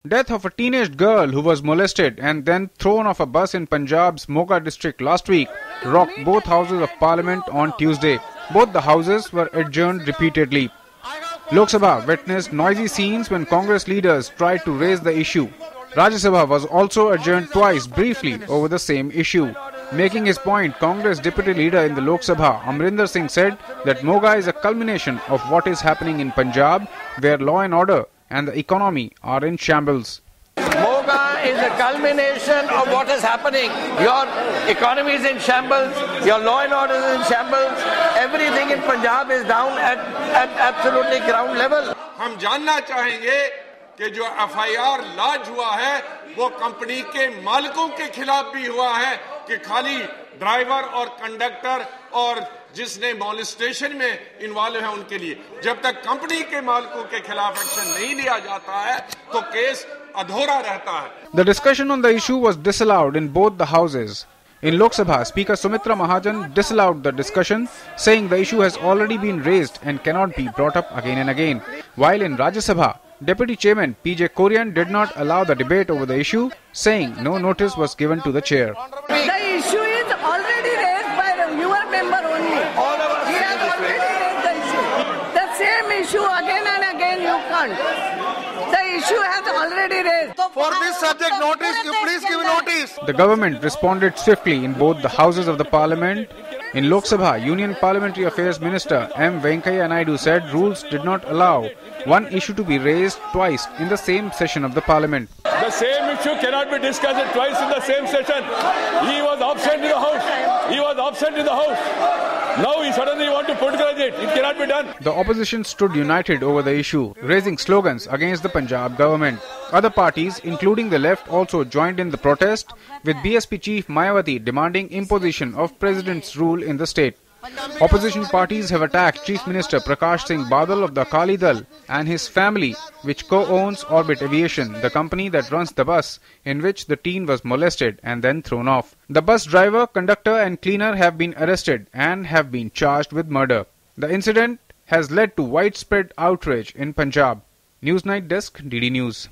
Death of a teenage girl who was molested and then thrown off a bus in Punjab's Moga district last week rocked both houses of parliament on Tuesday. Both the houses were adjourned repeatedly. Lok Sabha witnessed noisy scenes when Congress leaders tried to raise the issue. Rajya Sabha was also adjourned twice briefly over the same issue. Making his point, Congress Deputy Leader in the Lok Sabha, Amrinder Singh, said that Moga is a culmination of what is happening in Punjab, where law and order and the economy are in shambles. Moga is a culmination of what is happening. Your economy is in shambles, your law and order is in shambles, everything in Punjab is down at absolutely ground level. हम जानना चाहेंगे कि जो FIR launch हुआ है वो company के मालिकों के खिलाफ भी हुआ है कि खाली ड्राइवर और कंडक्टर और जिसने मॉलेस्टेशन में इन्वॉल्व है उनके लिए। जब तक कंपनी के मालिकों के खिलाफ एक्शन नहीं लिया जाता है तो केस अधूरा रहता है। The discussion on the issue was disallowed in both the houses. In Lok Sabha, Speaker Sumitra Mahajan disallowed the discussion, saying the issue has already been raised and cannot be brought up again and again. While in Rajya Sabha, Deputy Chairman P.J. Kurian did not allow the debate over the issue, saying no notice was given to the chair. The issue is already raised by your member only. He has already raised the issue. The same issue again and again you can't. The issue has already raised. For this subject notice, you please give notice. The government responded swiftly in both the houses of the parliament. In Lok Sabha, Union Parliamentary Affairs Minister M. Venkaiah Naidu said rules did not allow one issue to be raised twice in the same session of the parliament. The same issue cannot be discussed twice in the same session. He was absent in the House. He was absent in the House. Now he suddenly wants to put it. It cannot be done. The opposition stood united over the issue, raising slogans against the Punjab government. Other parties, including the left, also joined in the protest, with BSP chief Mayawati demanding imposition of president's rule in the state. Opposition parties have attacked Chief Minister Prakash Singh Badal of the Akali Dal and his family, which co-owns Orbit Aviation, the company that runs the bus in which the teen was molested and then thrown off. The bus driver, conductor and cleaner have been arrested and have been charged with murder. The incident has led to widespread outrage in Punjab. Newsnight Desk, DD News.